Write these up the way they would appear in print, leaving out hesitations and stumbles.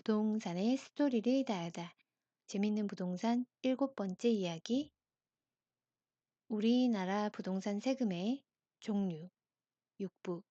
부동산의 스토리를 다하다. 재밌는 부동산 7번째 이야기. 우리나라 부동산 세금의 종류 6부.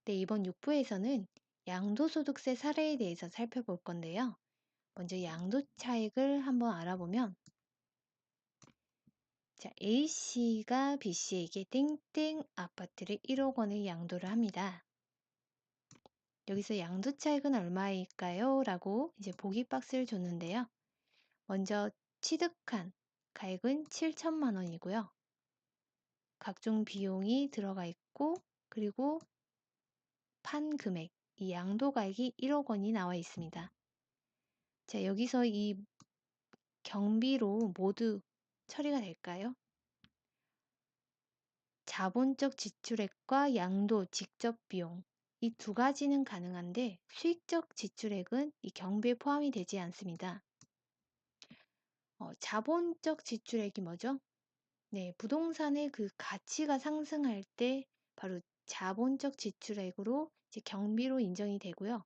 네, 이번 6부에서는 양도소득세 사례에 대해서 살펴볼 건데요. 먼저 양도 차익을 한번 알아보면, 자, A씨가 B씨에게 땡땡 아파트를 1억 원을 양도를 합니다. 여기서 양도 차익은 얼마일까요? 라고 이제 보기 박스를 줬는데요. 먼저 취득한 가액은 7천만 원이고요. 각종 비용이 들어가 있고, 그리고 판 금액, 이 양도 가액이 1억 원이 나와 있습니다. 자, 여기서 이 경비로 모두 처리가 될까요? 자본적 지출액과 양도 직접 비용, 이 두 가지는 가능한데 수익적 지출액은 이 경비에 포함이 되지 않습니다. 자본적 지출액이 뭐죠? 네, 부동산의 그 가치가 상승할 때 바로 자본적 지출액으로 이제 경비로 인정이 되고요.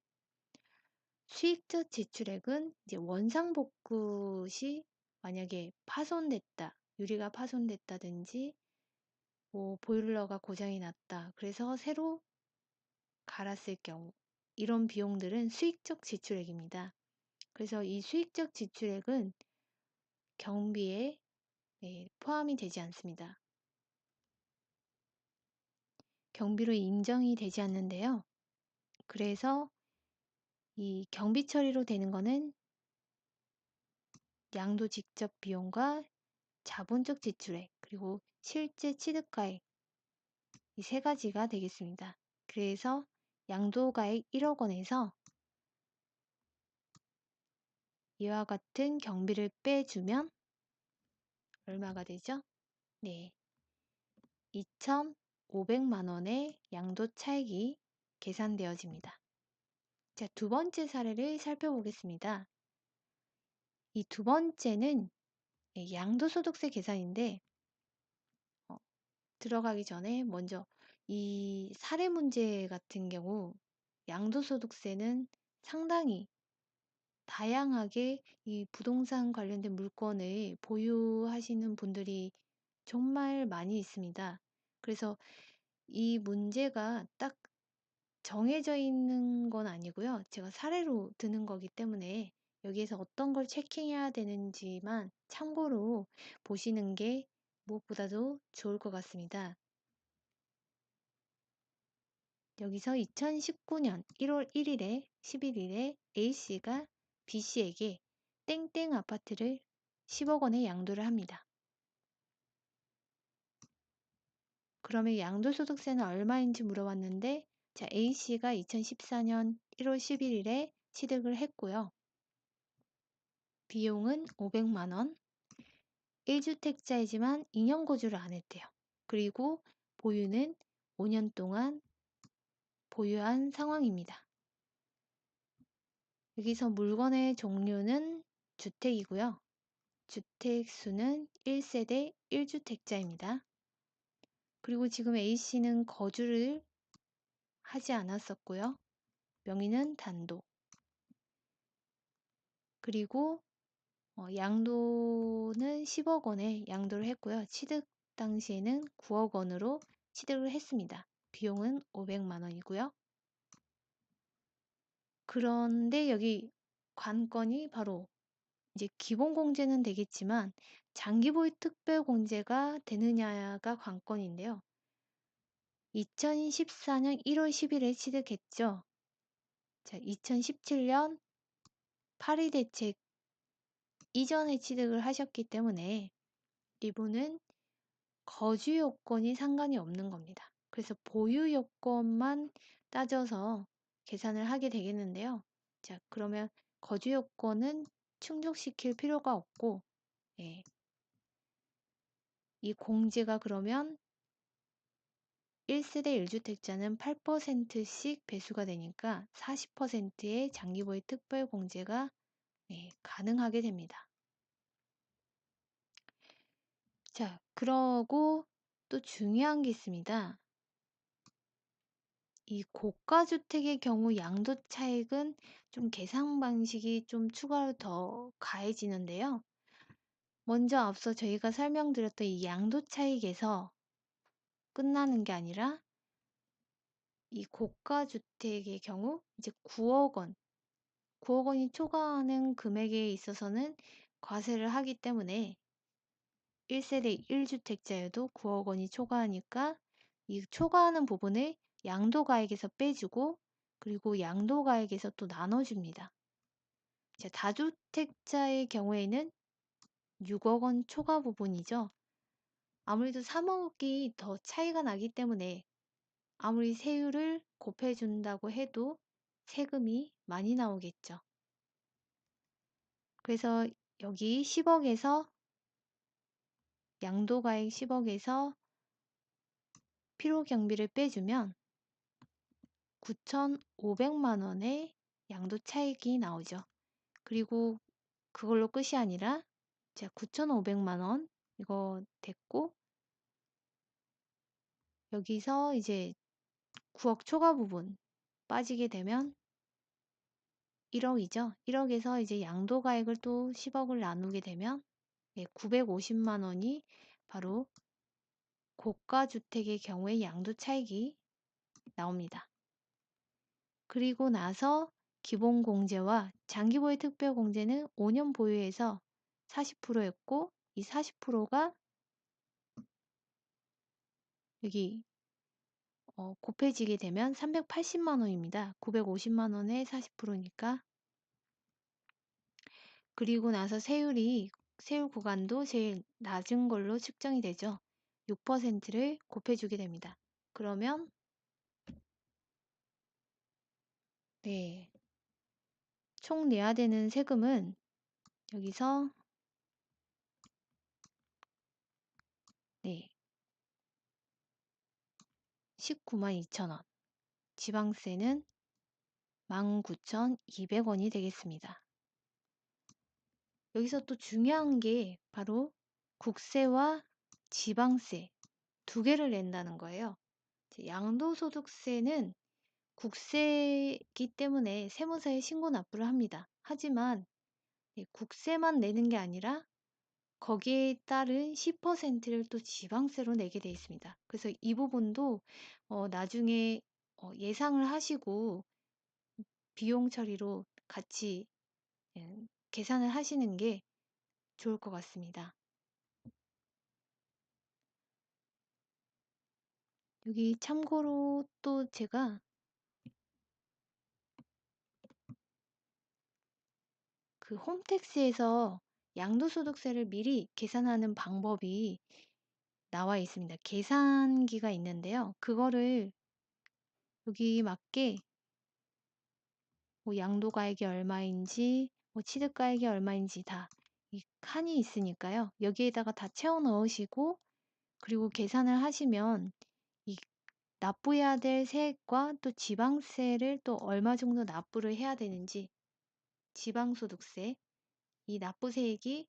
수익적 지출액은 이제 원상복구 시 만약에 파손됐다, 유리가 파손됐다든지 뭐 보일러가 고장이 났다, 그래서 새로 갈았을 경우 이런 비용들은 수익적 지출액입니다. 그래서 이 수익적 지출액은 경비에 포함이 되지 않습니다. 경비로 인정이 되지 않는데요. 그래서 이 경비 처리로 되는 거는 양도 직접 비용과 자본적 지출액, 그리고 실제 취득가액, 이 세 가지가 되겠습니다. 그래서 양도가액 1억 원에서 이와 같은 경비를 빼주면 얼마가 되죠? 네, 2,500만 원의 양도 차익이 계산되어집니다. 자, 두 번째 사례를 살펴보겠습니다. 이 두 번째는 양도소득세 계산인데, 들어가기 전에 먼저 이 사례 문제 같은 경우 양도소득세는 상당히 다양하게 이 부동산 관련된 물건을 보유하시는 분들이 정말 많이 있습니다. 그래서 이 문제가 딱 정해져 있는 건 아니고요. 제가 사례로 드는 거기 때문에 여기에서 어떤 걸 체킹해야 되는지만 참고로 보시는 게 무엇보다도 좋을 것 같습니다. 여기서 2019년 1월 1일에 11일에 A씨가 B씨에게 땡땡 아파트를 10억 원에 양도를 합니다. 그러면 양도소득세는 얼마인지 물어봤는데, 자, A씨가 2014년 1월 11일에 취득을 했고요. 비용은 500만 원, 1주택자이지만 2년 거주를 안 했대요. 그리고 보유는 5년 동안 보유한 상황입니다. 여기서 물건의 종류는 주택이고요. 주택 수는 1세대 1주택자입니다. 그리고 지금 A씨는 거주를 하지 않았었고요. 명의는 단독. 그리고 양도는 10억 원에 양도를 했고요. 취득 당시에는 9억 원으로 취득을 했습니다. 비용은 500만 원이고요. 그런데 여기 관건이 바로 이제 기본 공제는 되겠지만 장기 보유 특별 공제가 되느냐가 관건인데요. 2014년 1월 10일에 취득했죠. 자, 2017년 파리 대책 이전에 취득을 하셨기 때문에 이분은 거주 요건이 상관이 없는 겁니다. 그래서 보유 요건만 따져서 계산을 하게 되겠는데요. 자, 그러면 거주 요건은 충족시킬 필요가 없고, 예, 이 공제가 그러면 1세대 1주택자는 8%씩 배수가 되니까 40%의 장기보유 특별 공제가 가능하게 됩니다. 자, 그러고 또 중요한 게 있습니다. 이 고가 주택의 경우 양도 차익은 좀 계산 방식이 좀 추가로 더 가해지는데요. 먼저 앞서 저희가 설명드렸던 이 양도 차익에서 끝나는 게 아니라 이 고가 주택의 경우 이제 9억 원, 9억 원이 초과하는 금액에 있어서는 과세를 하기 때문에 1세대 1주택자여도 9억 원이 초과하니까 이 초과하는 부분을 양도가액에서 빼주고 그리고 양도가액에서 또 나눠줍니다. 자, 다주택자의 경우에는 6억 원 초과 부분이죠. 아무래도 3억이 더 차이가 나기 때문에 아무리 세율을 곱해준다고 해도 세금이 많이 나오겠죠. 그래서 여기 10억에서 양도가액 10억에서 필요경비를 빼주면 9,500만 원의 양도 차익이 나오죠. 그리고 그걸로 끝이 아니라 자, 9,500만 원 이거 됐고 여기서 이제 9억 초과 부분 빠지게 되면 1억이죠. 1억에서 이제 양도가액을 또 10억을 나누게 되면 950만 원이 바로 고가 주택의 경우에 양도 차익이 나옵니다. 그리고 나서 기본공제와 장기보유 특별공제는 5년 보유해서 40%였고 이 40%가 여기 곱해지게 되면 380만 원입니다. 950만 원에 40%니까. 그리고 나서 세율 구간도 제일 낮은 걸로 측정이 되죠. 6%를 곱해주게 됩니다. 그러면 네, 총 내야 되는 세금은 여기서 네, 19만 2천 원. 지방세는 19,200원이 되겠습니다. 여기서 또 중요한 게 바로 국세와 지방세 두 개를 낸다는 거예요. 양도소득세는 국세이기 때문에 세무서에 신고 납부를 합니다. 하지만 국세만 내는 게 아니라 거기에 따른 10%를 또 지방세로 내게 되어 있습니다. 그래서 이 부분도 나중에 예상을 하시고 비용 처리로 같이 계산을 하시는 게 좋을 것 같습니다. 여기 참고로 또 제가 그 홈택스에서 양도소득세를 미리 계산하는 방법이 나와 있습니다. 계산기가 있는데요. 그거를 여기 맞게 뭐 양도가액이 얼마인지 뭐 취득가액이 얼마인지 다 이 칸이 있으니까요. 여기에다가 다 채워 넣으시고 그리고 계산을 하시면 이 납부해야 될 세액과 또 지방세를 또 얼마 정도 납부를 해야 되는지 지방소득세 이 납부세액이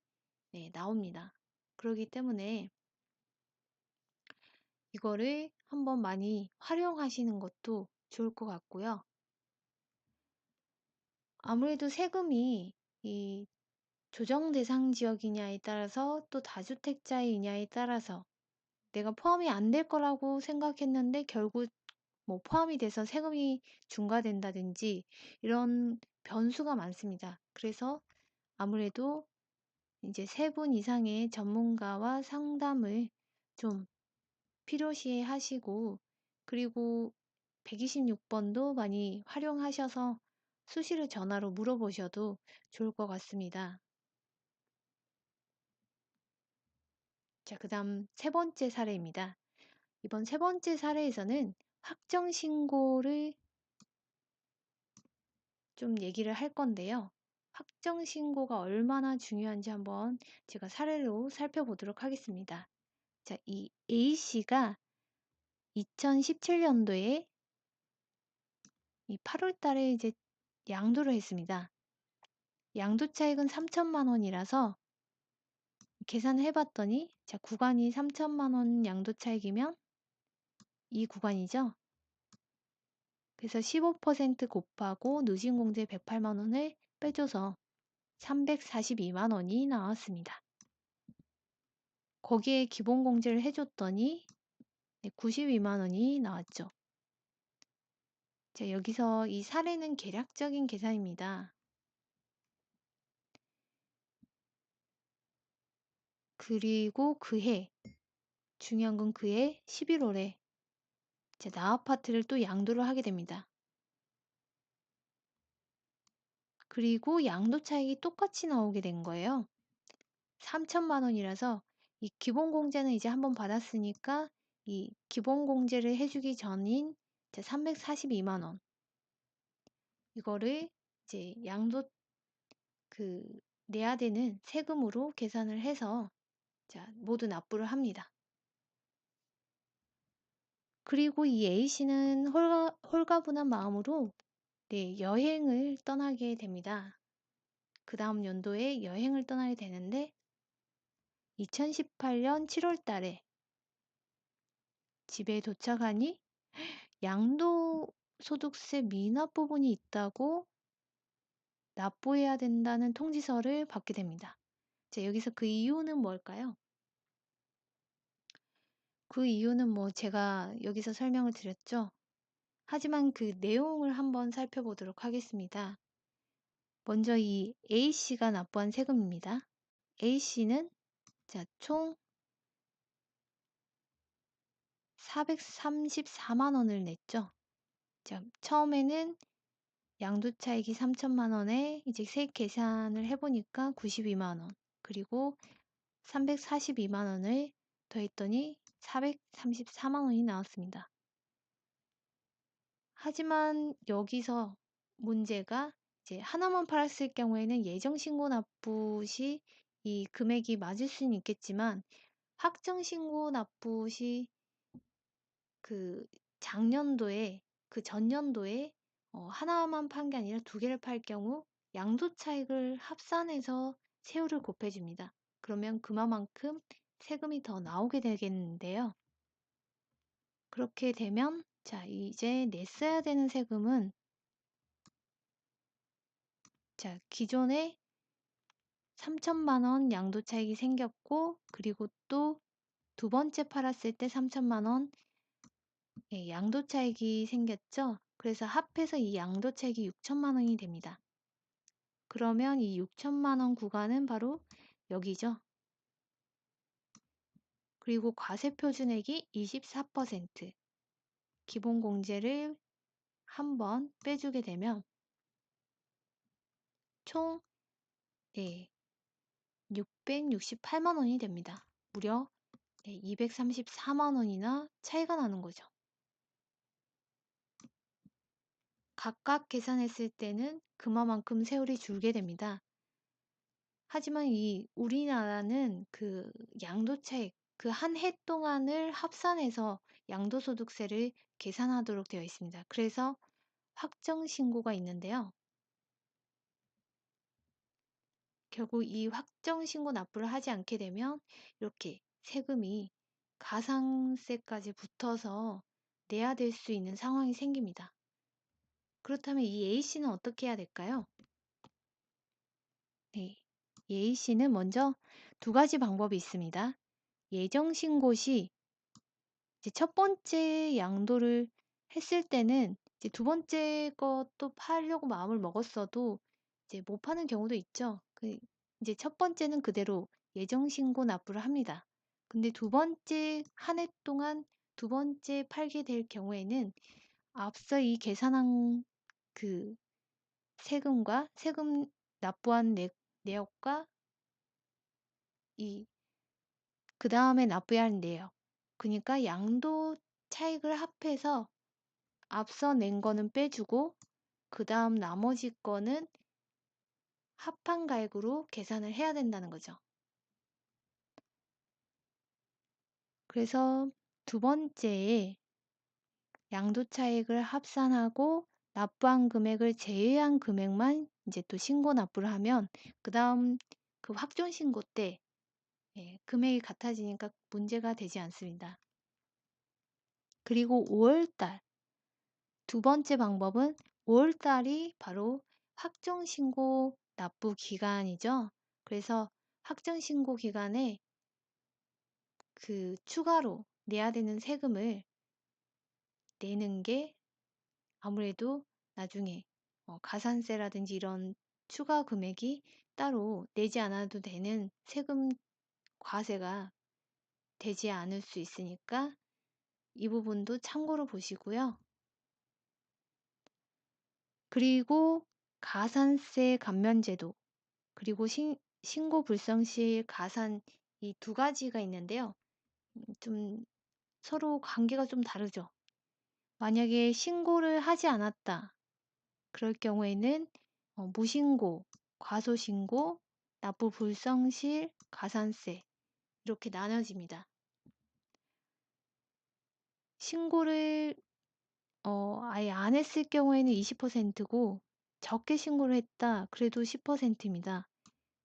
나옵니다. 그렇기 때문에 이거를 한번 많이 활용하시는 것도 좋을 것 같고요. 아무래도 세금이 이 조정 대상 지역이냐에 따라서 또 다주택자이냐에 따라서 내가 포함이 안 될 거라고 생각했는데 결국 뭐 포함이 돼서 세금이 중과된다든지 이런 변수가 많습니다. 그래서 아무래도 이제 3분 이상의 전문가와 상담을 좀 필요시 하시고 그리고 126번도 많이 활용하셔서 수시로 전화로 물어보셔도 좋을 것 같습니다. 자, 그 다음 세 번째 사례입니다. 이번 세 번째 사례에서는 확정 신고를 좀 얘기를 할 건데요. 확정 신고가 얼마나 중요한지 한번 제가 사례로 살펴보도록 하겠습니다. 자, 이 A씨가 2017년도에 이 8월 달에 이제 양도를 했습니다. 양도 차익은 3천만 원이라서 계산을 해봤더니 자, 구간이 3천만 원 양도 차익이면 이 구간이죠. 그래서 15% 곱하고 누진공제 108만 원을 빼줘서 342만 원이 나왔습니다. 거기에 기본공제를 해줬더니 92만 원이 나왔죠. 자, 여기서 이 사례는 계략적인 계산입니다. 그리고 그해, 중요한 건 그해 11월에 나아파트를 또 양도를 하게 됩니다. 그리고 양도 차익이 똑같이 나오게 된 거예요. 3천만 원이라서 이 기본공제는 이제 한번 받았으니까 이 기본공제를 해주기 전인 342만 원 이거를 이제 양도 내야 되는 세금으로 계산을 해서 모두 납부를 합니다. 그리고 이 A씨는 홀가분한 마음으로 여행을 떠나게 됩니다. 그 다음 연도에 여행을 떠나게 되는데 2018년 7월 달에 집에 도착하니 양도소득세 미납 부분이 있다고 납부해야 된다는 통지서를 받게 됩니다. 자, 여기서 그 이유는 뭘까요? 그 이유는 제가 여기서 설명을 드렸죠. 하지만 그 내용을 한번 살펴보도록 하겠습니다. 먼저 이 A씨가 납부한 세금입니다. A씨는 총 434만 원을 냈죠. 자, 처음에는 양도차익이 3천만 원에 이제 세액 계산을 해보니까 92만 원, 그리고 342만 원을 더했더니 434만 원이 나왔습니다. 하지만 여기서 문제가 이제 하나만 팔았을 경우에는 예정신고 납부 시 이 금액이 맞을 수는 있겠지만 확정신고 납부 시 그 작년도에 그 전년도에 하나만 판 게 아니라 두 개를 팔 경우 양도 차익을 합산해서 세율을 곱해줍니다. 그러면 그만큼 세금이 더 나오게 되겠는데요. 그렇게 되면 이제 냈어야 되는 세금은 기존에 3천만 원 양도 차익이 생겼고, 그리고 또 두 번째 팔았을 때 3천만 원 양도 차익이 생겼죠. 그래서 합해서 이 양도 차익이 6천만 원이 됩니다. 그러면 이 6천만 원 구간은 바로 여기죠. 그리고 과세 표준액이 24%, 기본 공제를 한번 빼주게 되면 총 668만 원이 됩니다. 무려 234만 원이나 차이가 나는 거죠. 각각 계산했을 때는 그만큼 세율이 줄게 됩니다. 하지만 이 우리나라는 그 양도차익 그 한 해 동안을 합산해서 양도소득세를 계산하도록 되어 있습니다. 그래서 확정신고가 있는데요. 결국 이 확정신고 납부를 하지 않게 되면 이렇게 세금이 가상세까지 붙어서 내야 될 수 있는 상황이 생깁니다. 그렇다면 이 A씨는 어떻게 해야 될까요? 네, A씨는 먼저 두 가지 방법이 있습니다. 예정신고 시 이제 첫 번째 양도를 했을 때는 이제 두 번째 것도 팔려고 마음을 먹었어도 이제 못 파는 경우도 있죠. 이제 첫 번째는 그대로 예정신고 납부를 합니다. 근데 두 번째 한 해 동안 두 번째 팔게 될 경우에는 앞서 이 계산한 그 세금과 세금 납부한 내역과 이 그 다음에 납부해야 할 내역, 그러니까 양도 차익을 합해서 앞서 낸 거는 빼주고 그 다음 나머지 거는 합한 가액으로 계산을 해야 된다는 거죠. 그래서 두 번째에 양도 차익을 합산하고 납부한 금액을 제외한 금액만 이제 또 신고 납부를 하면 그 다음 그 확정 신고 때 금액이 같아지니까 문제가 되지 않습니다. 그리고 5월달 두 번째 방법은 5월 달이 바로 확정신고 납부 기간이죠. 그래서 확정신고 기간에 그 추가로 내야 되는 세금을 내는 게 아무래도 나중에 가산세라든지 이런 추가 금액이 따로 내지 않아도 되는 세금 과세가 되지 않을 수 있으니까 이 부분도 참고로 보시고요. 그리고 가산세 감면제도, 그리고 신고 불성 시 가산, 이 두 가지가 있는데요. 좀 서로 관계가 좀 다르죠. 만약에 신고를 하지 않았다. 그럴 경우에는 무신고, 과소신고, 납부 불성실, 가산세 이렇게 나눠집니다. 신고를 아예 안 했을 경우에는 20%고 적게 신고를 했다. 그래도 10%입니다.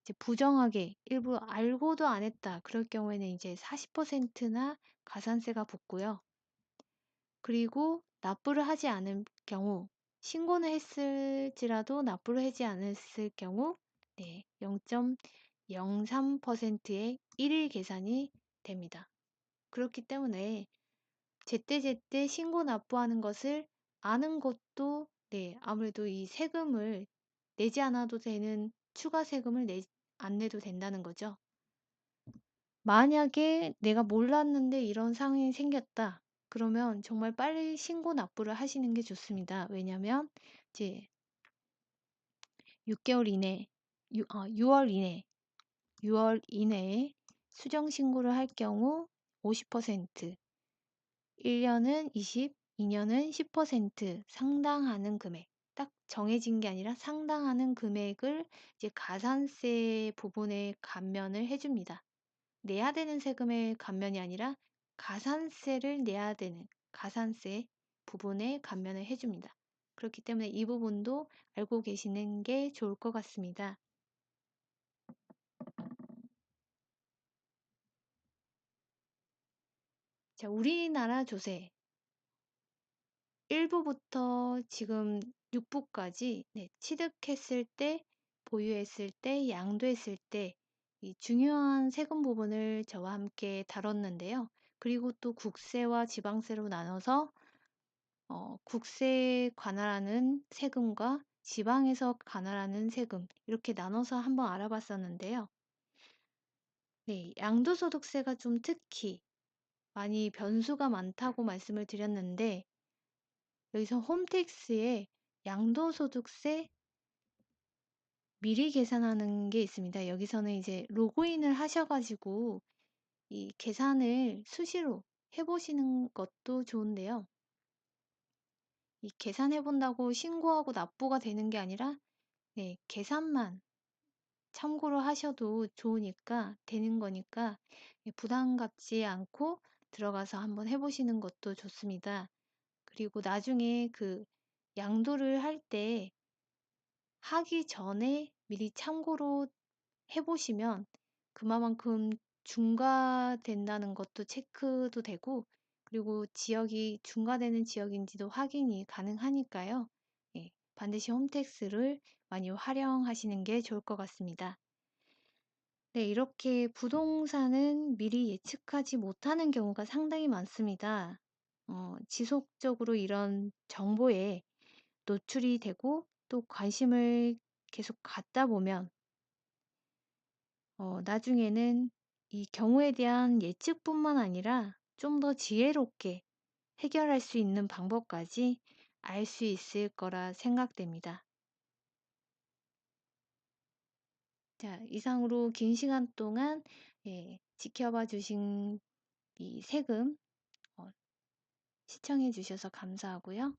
이제 부정하게 일부 알고도 안 했다. 그럴 경우에는 이제 40%나 가산세가 붙고요. 그리고 납부를 하지 않은 경우, 신고는 했을지라도 납부를 하지 않았을 경우 0.03%의 일일 계산이 됩니다. 그렇기 때문에 제때제때 신고 납부하는 것을 아는 것도 아무래도 이 세금을 내지 않아도 되는 추가 세금을 안 내도 된다는 거죠. 만약에 내가 몰랐는데 이런 상황이 생겼다. 그러면 정말 빨리 신고 납부를 하시는 게 좋습니다. 왜냐하면 이제 6개월 이내, 6월 이내, 6월 이내에 수정 신고를 할 경우 50%, 1년은 20, 2년은 10% 상당하는 금액, 딱 정해진 게 아니라 상당하는 금액을 이제 가산세 부분에 감면을 해줍니다. 내야 되는 세금의 감면이 아니라 가산세를 내야 되는 가산세 부분에 감면을 해줍니다. 그렇기 때문에 이 부분도 알고 계시는 게 좋을 것 같습니다. 자, 우리나라 조세 1부부터 지금 6부까지 취득했을 때, 보유했을 때, 양도했을 때 이 중요한 세금 부분을 저와 함께 다뤘는데요. 그리고 또 국세와 지방세로 나눠서 국세에 관할하는 세금과 지방에서 관할하는 세금 이렇게 나눠서 한번 알아봤었는데요. 양도소득세가 좀 특히 많이 변수가 많다고 말씀을 드렸는데 여기서 홈택스에 양도소득세 미리 계산하는 게 있습니다. 여기서는 이제 로그인을 하셔가지고 이 계산을 수시로 해보시는 것도 좋은데요. 이 계산해 본다고 신고하고 납부가 되는 게 아니라 계산만 참고로 하셔도 좋으니까 되는 거니까 부담 갖지 않고 들어가서 한번 해보시는 것도 좋습니다. 그리고 나중에 그 양도를 할 때 하기 전에 미리 참고로 해보시면 그만큼 중과된다는 것도 체크도 되고 그리고 지역이 중과되는 지역인지도 확인이 가능하니까요. 반드시 홈택스를 많이 활용하시는 게 좋을 것 같습니다. 이렇게 부동산은 미리 예측하지 못하는 경우가 상당히 많습니다. 지속적으로 이런 정보에 노출이 되고 또 관심을 계속 갖다 보면 나중에는 이 경우에 대한 예측뿐만 아니라 좀 더 지혜롭게 해결할 수 있는 방법까지 알 수 있을 거라 생각됩니다. 자, 이상으로 긴 시간 동안 지켜봐 주신 이 세금 시청해 주셔서 감사하고요.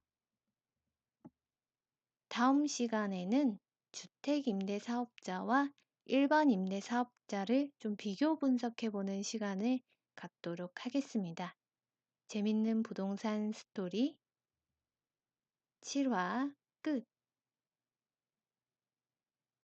다음 시간에는 주택임대사업자와 일반 임대사업자를 좀 비교 분석해 보는 시간을 갖도록 하겠습니다. 재밌는 부동산 스토리 7화 끝.